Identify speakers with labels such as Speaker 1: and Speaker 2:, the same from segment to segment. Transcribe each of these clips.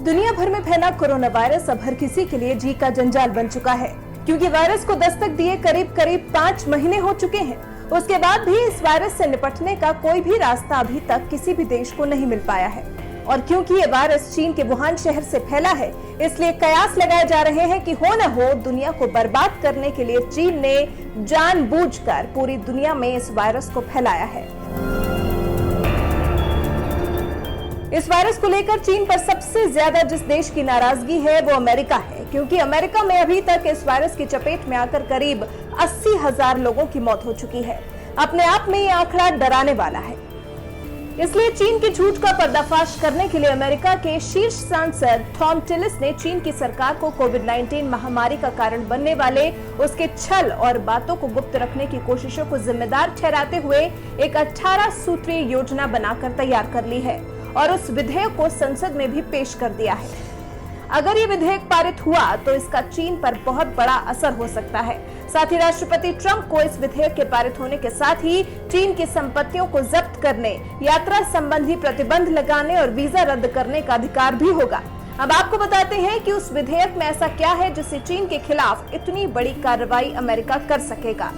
Speaker 1: दुनिया भर में फैला कोरोना वायरस अब हर किसी के लिए जी का जंजाल बन चुका है, क्योंकि वायरस को दस्तक दिए करीब 5 महीने हो चुके हैं। उसके बाद भी इस वायरस से निपटने का कोई भी रास्ता अभी तक किसी भी देश को नहीं मिल पाया है। और क्योंकि ये वायरस चीन के वुहान शहर से फैला है, इसलिए कयास लगाए जा रहे हैं कि हो न हो दुनिया को बर्बाद करने के लिए चीन ने जानबूझकर पूरी दुनिया में इस वायरस को फैलाया है। इस वायरस को लेकर चीन पर सबसे ज्यादा जिस देश की नाराजगी है वो अमेरिका है, क्योंकि अमेरिका में अभी तक इस वायरस की चपेट में आकर करीब 80,000 लोगों की मौत हो चुकी है। अपने आप में ये आंकड़ा डराने वाला है। इसलिए चीन के झूठ का पर्दाफाश करने के लिए अमेरिका के शीर्ष सांसद टॉम टिलिस ने चीन की सरकार को कोविड-19 महामारी का कारण बनने वाले उसके छल और बातों को गुप्त रखने की कोशिशों को जिम्मेदार ठहराते हुए एक 18 सूत्रीय योजना बनाकर तैयार कर ली है और उस विधेयक को संसद में भी पेश कर दिया है। अगर ये विधेयक पारित हुआ तो इसका चीन पर बहुत बड़ा असर हो सकता है। साथ ही राष्ट्रपति ट्रंप को इस विधेयक के पारित होने के साथ ही चीन की संपत्तियों को जब्त करने, यात्रा संबंधी प्रतिबंध लगाने और वीजा रद्द करने का अधिकार भी होगा। अब आपको बताते हैं कि उस विधेयक में ऐसा क्या है जिससे चीन के खिलाफ इतनी बड़ी कार्रवाई अमेरिका कर सकेगा।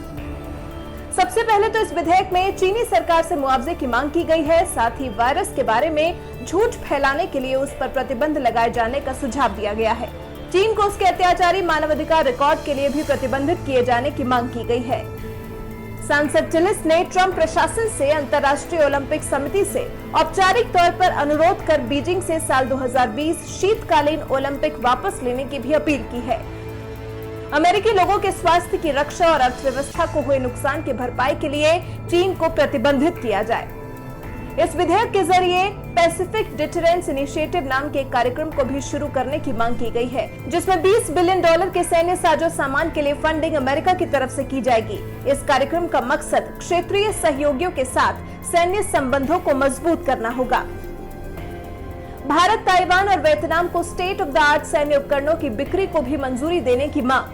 Speaker 1: सबसे पहले तो इस विधेयक में चीनी सरकार से मुआवजे की मांग की गई है। साथ ही वायरस के बारे में झूठ फैलाने के लिए उस पर प्रतिबंध लगाए जाने का सुझाव दिया गया है। चीन को उसके अत्याचारी मानवाधिकार रिकॉर्ड के लिए भी प्रतिबंधित किए जाने की मांग की गई है। सांसद टिलिस ने ट्रंप प्रशासन से अंतर्राष्ट्रीय ओलंपिक समिति से औपचारिक तौर पर अनुरोध कर बीजिंग से साल 2020 शीतकालीन ओलंपिक वापस लेने की भी अपील की है। अमेरिकी लोगों के स्वास्थ्य की रक्षा और अर्थव्यवस्था को हुए नुकसान की भरपाई के लिए चीन को प्रतिबंधित किया जाए। इस विधेयक के जरिए पैसिफिक डिटरेंस इनिशिएटिव नाम के एक कार्यक्रम को भी शुरू करने की मांग की गई है, जिसमें $20 बिलियन के सैन्य साजो सामान के लिए फंडिंग अमेरिका की तरफ से की जाएगी। इस कार्यक्रम का मकसद क्षेत्रीय सहयोगियों के साथ सैन्य संबंधों को मजबूत करना होगा। भारत, ताइवान और वियतनाम को स्टेट ऑफ द आर्ट सैन्य उपकरणों की बिक्री को भी मंजूरी देने की मांग।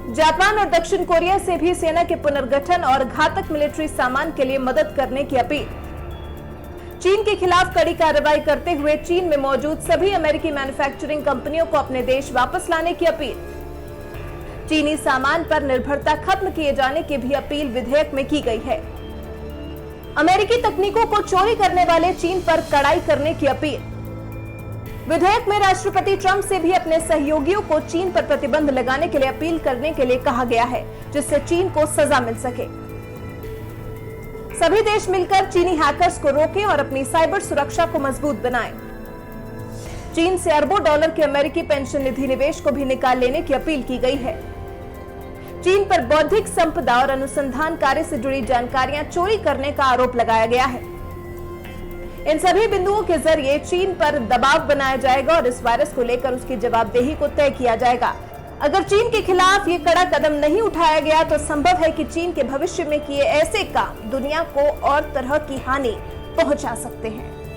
Speaker 1: जापान और दक्षिण कोरिया से भी सेना के पुनर्गठन और घातक मिलिट्री सामान के लिए मदद करने की अपील। चीन के खिलाफ कड़ी कार्रवाई करते हुए चीन में मौजूद सभी अमेरिकी मैन्युफैक्चरिंग कंपनियों को अपने देश वापस लाने की अपील। चीनी सामान पर निर्भरता खत्म किए जाने की भी अपील विधेयक में की गई है। अमेरिकी तकनीकों को चोरी करने वाले चीन पर कड़ाई करने की अपील। विधेयक में राष्ट्रपति ट्रंप से भी अपने सहयोगियों को चीन पर प्रतिबंध लगाने के लिए अपील करने के लिए कहा गया है, जिससे चीन को सजा मिल सके। सभी देश मिलकर चीनी हैकर्स को रोकें और अपनी साइबर सुरक्षा को मजबूत बनाएं। चीन से अरबों डॉलर के अमेरिकी पेंशन निधि निवेश को भी निकाल लेने की अपील की गई है। चीन पर बौद्धिक संपदा और अनुसंधान कार्य से जुड़ी जानकारियां चोरी करने का आरोप लगाया गया है। इन सभी बिंदुओं के जरिए चीन पर दबाव बनाया जाएगा और इस वायरस को लेकर उसकी जवाबदेही को तय किया जाएगा। अगर चीन के खिलाफ ये कड़ा कदम नहीं उठाया गया तो संभव है कि चीन के भविष्य में किए ऐसे काम दुनिया को और तरह की हानि पहुंचा सकते हैं।